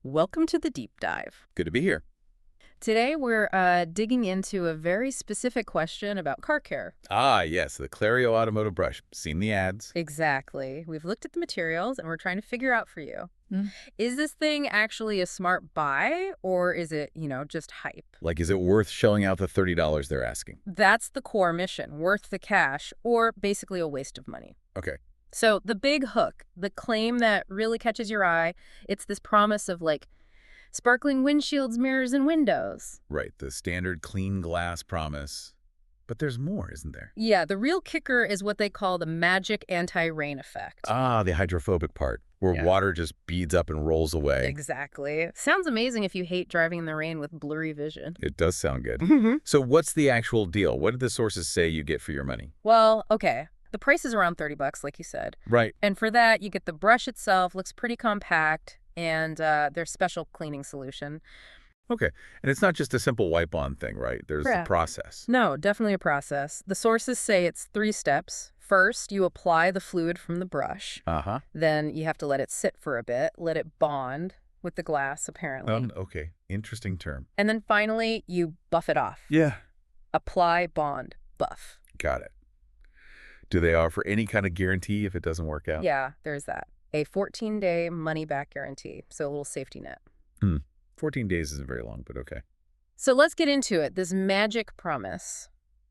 Welcome to the deep dive. Good to be here. Today we're digging into a very specific question about car care. Ah, yes, the Clareo Automotive Brush. Seen the ads. Exactly. We've looked at the materials and we're trying to figure out for you. Hmm. Is this thing actually a smart buy or is it, just hype? Like, is it worth shelling out the $30 they're asking? That's the core mission, worth the cash or basically a waste of money. Okay. So the big hook, the claim that really catches your eye, it's this promise of sparkling windshields, mirrors, and windows. Right, the standard clean glass promise. But there's more, isn't there? Yeah, the real kicker is what they call the magic anti-rain effect. Ah, the hydrophobic part, where Yeah. water just beads up and rolls away. Exactly. Sounds amazing if you hate driving in the rain with blurry vision. It does sound good. Mm-hmm. So what's the actual deal? What did the sources say you get for your money? Well, okay. The price is around $30, like you said. Right. And for that, you get the brush itself, looks pretty compact, and their special cleaning solution. Okay. And it's not just a simple wipe-on thing, right? There's the Correct. process. No, definitely a process. The sources say it's 3 steps. First, you apply the fluid from the brush. Uh-huh. Then you have to let it sit for a bit, let it bond with the glass, apparently. Okay. Interesting term. And then finally, you buff it off. Yeah. Apply, bond, buff. Got it. Do they offer any kind of guarantee if it doesn't work out? Yeah, there's that. A 14-day money-back guarantee, so a little safety net. 14 days isn't very long, but okay. So let's get into it, this magic promise.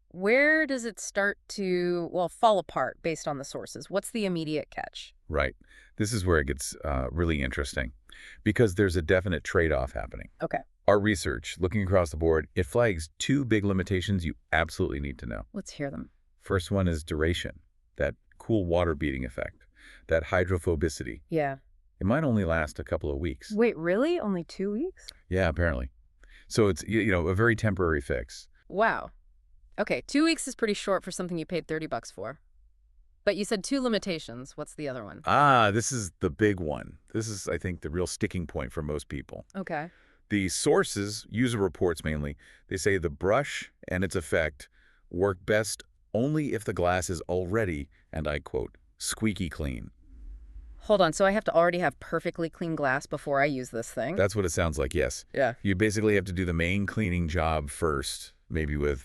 Where does it start to, fall apart based on the sources? What's the immediate catch? Right. This is where it gets really interesting because there's a definite trade-off happening. Okay. Our research, looking across the board, it flags 2 big limitations you absolutely need to know. Let's hear them. First one is duration, that cool water beading effect, that hydrophobicity. Yeah. It might only last a couple of weeks. Wait, really? Only 2 weeks? Yeah, apparently. So it's, a very temporary fix. Wow. Okay, 2 weeks is pretty short for something you paid $30 for. But you said 2 limitations. What's the other one? Ah, this is the big one. This is, I think, the real sticking point for most people. Okay. The sources, user reports mainly, they say the brush and its effect work best only if the glass is already, and I quote, squeaky clean. Hold on, so I have to already have perfectly clean glass before I use this thing? That's what it sounds like, yes. Yeah. You basically have to do the main cleaning job first, maybe with,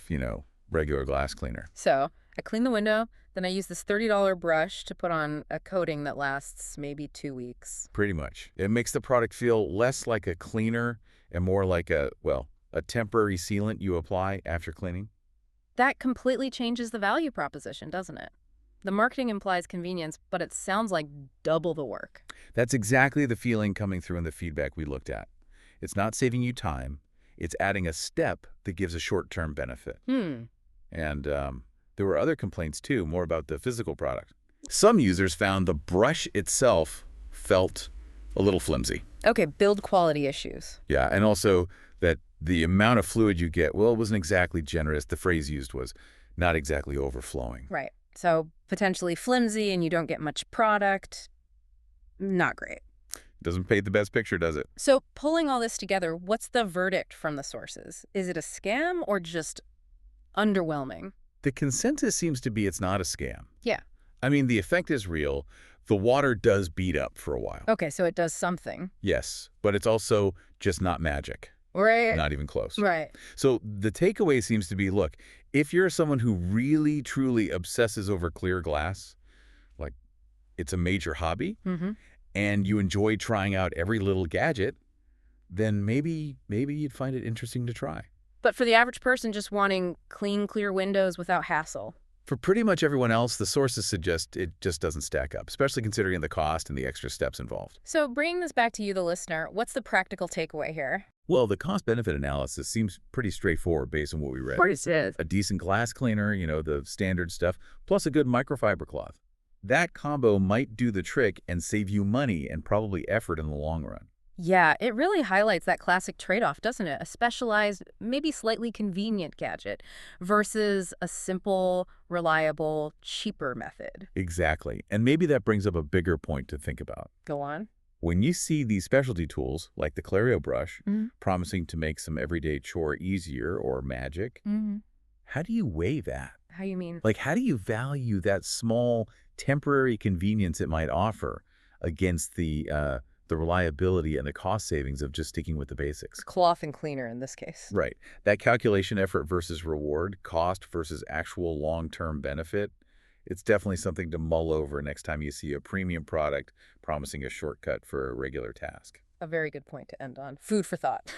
regular glass cleaner. So I clean the window, then I use this $30 brush to put on a coating that lasts maybe 2 weeks. Pretty much. It makes the product feel less like a cleaner and more like a temporary sealant you apply after cleaning. That completely changes the value proposition, doesn't it? The marketing implies convenience, but it sounds like double the work. That's exactly the feeling coming through in the feedback we looked at. It's not saving you time. It's adding a step that gives a short-term benefit. And there were other complaints, too, more about the physical product. Some users found the brush itself felt a little flimsy. Okay, build quality issues. Yeah, and also that the amount of fluid you get, it wasn't exactly generous. The phrase used was not exactly overflowing. Right. So potentially flimsy and you don't get much product. Not great. Doesn't paint the best picture, does it? So pulling all this together, what's the verdict from the sources? Is it a scam or just underwhelming? The consensus seems to be it's not a scam. Yeah. I mean, the effect is real. The water does bead up for a while. Okay, so it does something. Yes, but it's also just not magic. Right. Not even close. Right. So the takeaway seems to be, look, if you're someone who really, truly obsesses over clear glass, like it's a major hobby, and you enjoy trying out every little gadget, then maybe you'd find it interesting to try. But for the average person just wanting clean, clear windows without hassle. For pretty much everyone else, the sources suggest it just doesn't stack up, especially considering the cost and the extra steps involved. So bringing this back to you, the listener, what's the practical takeaway here? Well, the cost-benefit analysis seems pretty straightforward based on what we read. Of course it is. A decent glass cleaner, the standard stuff, plus a good microfiber cloth. That combo might do the trick and save you money and probably effort in the long run. Yeah, it really highlights that classic trade-off, doesn't it? A specialized, maybe slightly convenient gadget versus a simple, reliable, cheaper method. Exactly. And maybe that brings up a bigger point to think about. Go on. When you see these specialty tools, like the Clareo Brush, promising to make some everyday chore easier or magic, how do you weigh that? How you mean? Like, how do you value that small, temporary convenience it might offer against the the reliability and the cost savings of just sticking with the basics. Cloth and cleaner in this case. Right. That calculation effort versus reward, cost versus actual long-term benefit, it's definitely something to mull over next time you see a premium product promising a shortcut for a regular task. A very good point to end on. Food for thought.